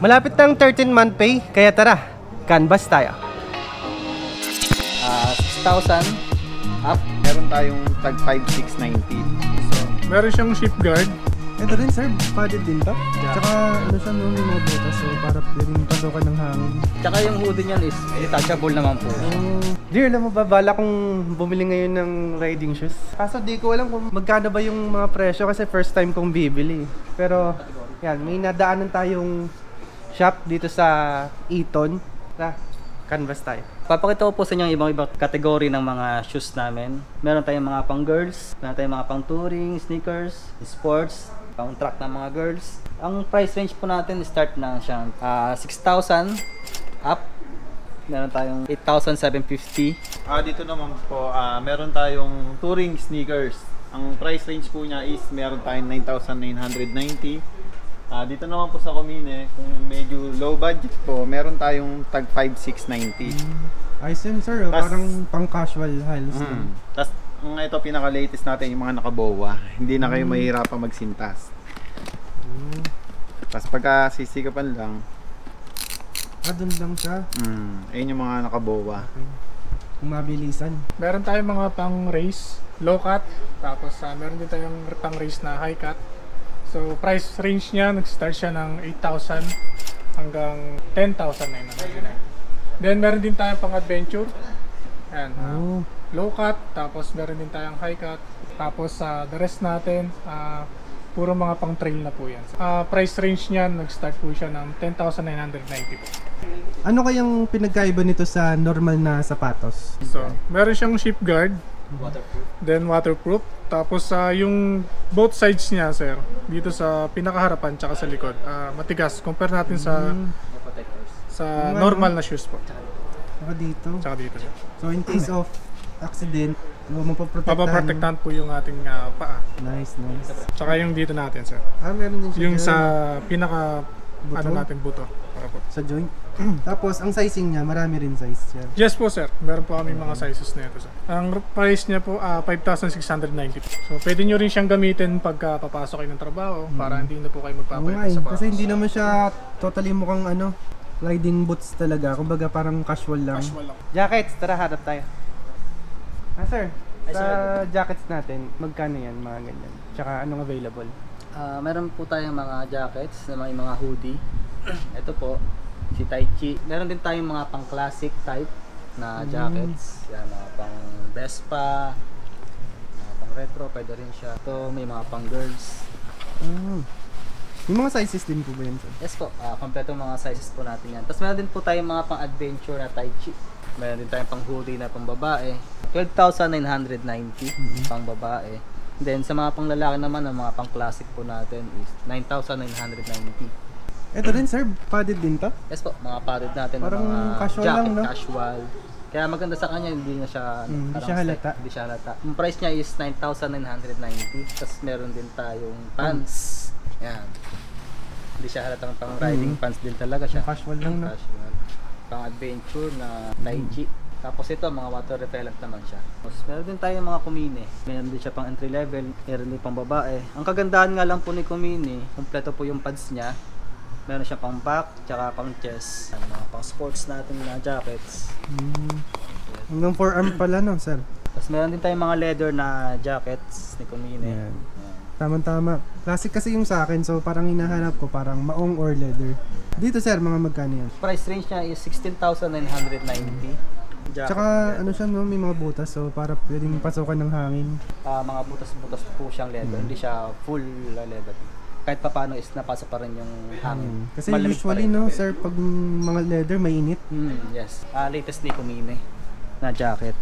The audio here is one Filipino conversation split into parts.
Malapit ng 13-month pay, kaya tara, canvas tayo. 6,000 up. Meron tayong tag 5,690. So, meron siyang shift guard. Ito rin sir, padded din to. Tsaka ano siya, may mga butas, so para pwedeng pasukan ng hangin. Tsaka yung hoodie niyan is detachable naman po. Dear, alam mo ba, bala kong bumili ngayon ng riding shoes. Kaso di ko alam kung magkano ba yung mga presyo kasi first time kong bibili. Pero yan, may nadaanan tayong shop dito sa Eton. Tara, canvas tayo. Papakita ko po sa inyo yung ibang kategory ng mga shoes namin. Meron tayong mga pang girls, meron tayong mga pang touring, sneakers, sports, pang track ng mga girls. Ang price range po natin start na siyang 6,000 up. Meron tayong 8,750. dito naman po, meron tayong touring sneakers. Ang price range po niya is meron tayong 9,990. Dito naman po sa Comine, kung medyo low budget po, meron tayong tag 5,690. Ayos yun sir, parang pang casual halos. Tapos ito pinaka-latest natin yung mga nakabowa. Hindi na kayo mahirapan magsintas. Tapos pagka sisikapan lang, Doon lang siya. ayun yung mga nakabowa. Okay. Kung mabilisan. Meron tayong mga pang race, low cut. Tapos meron din tayong pang race na high cut. So price range niya, nag-start siya ng 8,000 hanggang 10,999. Then meron din tayong pang adventure. Ayan, low cut, tapos meron din tayong high cut. Tapos the rest natin, puro mga pang trail na po yan. Price range niyan, nag-start po siya ng 10,990 po. Ano kayang pinagkaiba nito sa normal na sapatos? So, meron siyang shift guard, Waterproof. then waterproof. Tapos yung both sides niya, sir, dito sa pinakaharapan tsaka sa likod, matigas compare natin sa normal na shoes po. Saka dito. Tsaka dito siya. So in case of accident, Papaprotektahan po yung ating paa. Nice. Tsaka yung dito natin, sir. Meron din siya Yung dyan. sa pinaka Buto? ano natin buto. Para po. Sa joint. Tapos ang sizing niya, marami rin size siya. Yes po, sir. Meron po kami mga sizes na ito, sir. Ang price niya po 5,690 po. So pwede nyo rin siyang gamitin pagka papasok kayo ng trabaho para hindi na po kayo magpapalit sa Kasi hindi naman siya totally mukhang riding boots talaga. Kumbaga parang casual lang. casual lang. Jackets, tara hanap tayo. Sir, sa jackets natin, magkano yan mga ganyan? Tsaka anong available? Meron po tayong mga jackets, may mga hoodie. Ito po, si Tai Chi. Meron din tayong mga pang classic type na jackets. Yan, mga pang Vespa, mga pang retro, pwede rin siya. Ito, may mga pang girls. Yung mga sizes din po ba yan, sir? Yes po, kompleto mga sizes po natin yan. Tapos meron din po tayong mga pang adventure na Tai Chi. Meron din tayong pang hoodie na pang babae. 12,990 pang babae. Then sa mga pang lalaki naman, ang mga pang classic po natin is 9,990. Ito din sir, padded din to? Yes po, mga padded natin. Parang mga casual jacket, lang, no? Casual. Kaya maganda sa kanya, hindi na siya Hindi parang siya halata. Hindi siya halata. Ang price niya is 9,990. Tapos meron din tayong pants. Yan. Hindi siya halatang pang riding pants din talaga siya. Casual lang, no? Casual. Pang adventure na Tai Chi. Tapos ito, mga water repellent naman siya. Tapos meron din tayong mga Kumine. Meron din siya pang entry level, meron din pang babae. Ang kagandahan nga lang po ni Kumine, kumpleto po yung pads niya. Meron siya pang back, tsaka pang chest. Mga pang sports natin na jackets. Hanggang forearm pala, no, sir? Tapos meron din tayong mga leather na jackets ni Kumine. Yan. Tama-tama. Classic kasi yung sa akin, so parang hinahanap ko parang maong or leather. Dito sir, mga magkano yan? Price range niya is 16,990. Jacket. Tsaka ano siya, no, may mga butas, so para pwedeng pasukan ng hangin. Mga butas-butas po siyang leather, hindi siya full leather. Kahit papaano is napasa pa rin yung hangin. Kasi Malamig pa usually, rin. no, sir, pag mga leather, mainit. Yes. Latest ni Kumine na jacket.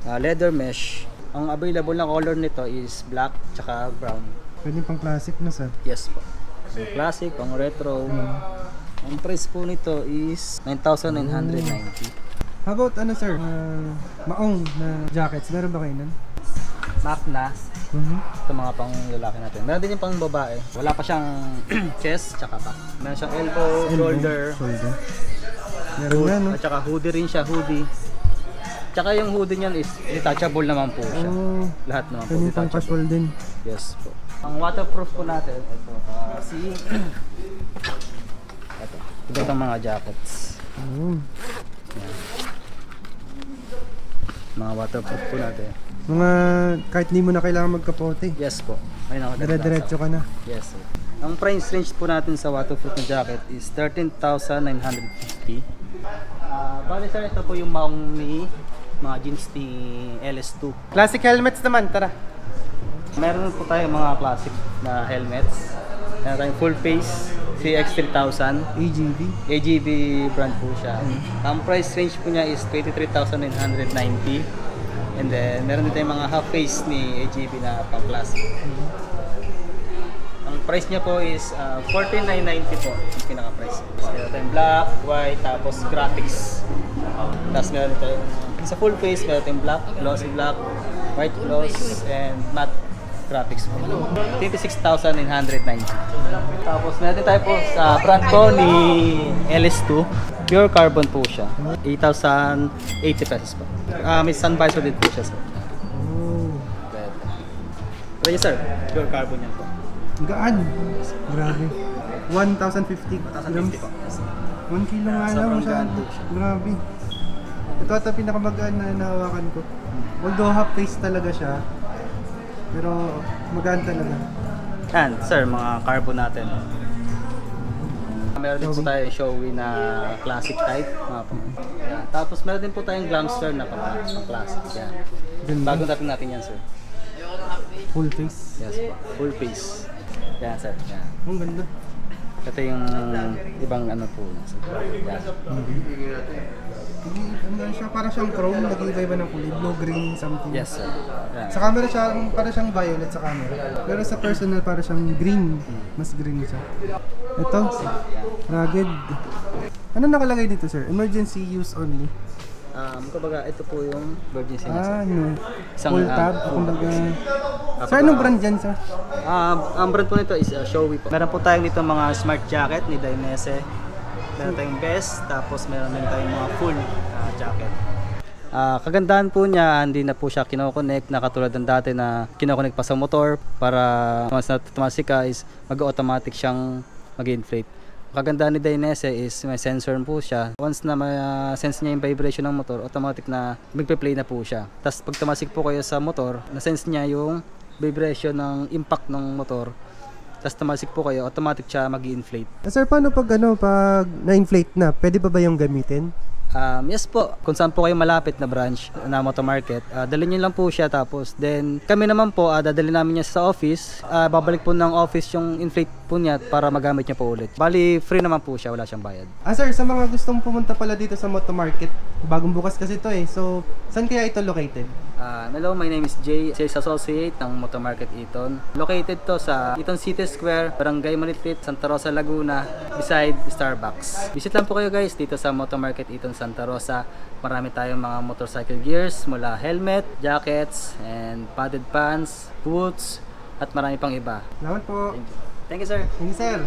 Leather mesh. Ang available na color nito is black tsaka brown. Pwede pang classic na, sir. Yes po. Pang classic, pang retro. Ang price po nito is 9,990. How about ano, sir, maong na jackets, meron ba kayo nun? Mac na. Ito mga pang lalaki natin. Meron din yung pang babae. Wala pa siyang chest tsaka back. Meron siyang elbow, shoulder. Meron na, no? At saka hoodie rin siya, hoodie. Tsaka yung hoodie niyan is detachable naman po siya. Lahat naman po Pwede pang detachable. casual din. Yes po. Ang waterproof po natin, ito, si ito. Ito itong mga jackets. Ayun. Yan. Mga waterproof po natin. Mga kahit hindi mo na kailangan magkapote. Yes po. May Dire-diretso ka na. Yes sir. Ang price range po natin sa waterproof na jacket is 13,950. Bali sir, ito po yung mount ni mga jeans ni LS2. Classic helmets naman, tara. Meron po tayong mga classic na helmets. Meron tayong full face CX3000. AGV. AGV brand po siya. Ang price range po niya is 23,990. And then meron din tayong mga half face ni AGV na pang classic. Ang price niya po is 14,990 po yung pinaka-price. Meron tayong black, white, tapos graphics. Tapos meron tayong sa full face, meron tayong black, glossy black, white gloss, and matte graphics po. 26,990. Tapos meron tayo po sa brand po ni LS2. Pure carbon po siya. 8,080 pesos po. May sun visor din po siya sir. Oh. Pero yes sir, pure carbon yan po. Gaan. Grabe. 1,050 grams. 1 kilo nga lang Sobrang siya. gaan po siya. Grabe. Ito pinakamagaan na nahawakan ko. Although half face talaga siya. Pero magaan talaga. Yan sir, mga carbon natin. Meron din po tayong Shoei na classic type. Mga po. Yan. Tapos meron din po tayong Glamster na pang classic. Yan. Ganda. Bagong dating natin yan sir. Full face. Yes po. Full face. Yan sir. Yan. Ang ganda. Ito yung ibang ano po. Yan. Ano siya, para siyang chrome, nag-iiba-iba ng kulay, blue, green, something. Yes sir. Yan. Sa camera siya, para siyang violet sa camera. Pero sa personal, para siyang green. Mas green siya. Ito, rugged. Ano nakalagay dito, sir? Emergency use only. Kumbaga, ito po yung Virgin Sinas. Ano? Isang, Full tab, full kumbaga. tab. Sir, anong brand dyan, sir? Ang brand po nito is Shoei po. Meron po tayong dito mga smart jacket ni Dainese. Meron tayong vest, tapos meron din tayong mga full jacket. Kagandahan po niya, hindi na po siya kinoconnect na katulad ng dati na kinoconnect pa sa motor para once na tumasik ka is mag-automatic siyang mag-inflate. Kagandahan ni Dainese is may sensor po siya. Once na ma-sense niya yung vibration ng motor, automatic na magpe-play na po siya. Tapos pag tumasik po kayo sa motor, na-sense niya yung vibration ng impact ng motor. Tapos tumasik po kayo, automatic siya mag-inflate. Sir, paano pag na-inflate na? Pwede pa ba yung gamitin? Yes po, kung saan po kayo malapit na branch na Moto Market, dalhin nyo lang po siya tapos then kami naman po, dadalhin namin niya sa office, babalik po ng office yung inflate po niya para magamit niya po ulit. Bali, free naman po siya, wala siyang bayad. Sir, sa mga gustong pumunta pala dito sa Moto Market, bagong bukas kasi ito eh. So, saan kaya ito located? Hello, my name is Jay, Sales Associate ng Moto Market Eton. Located to sa Eton City Square, Barangay Malitit, Santa Rosa, Laguna, beside Starbucks. Visit lang po kayo guys dito sa Moto Market Eton Santa Rosa. Marami tayong mga motorcycle gears mula helmet, jackets, and padded pants, boots, at marami pang iba. Salamat po. Thank you sir. Thank you, sir.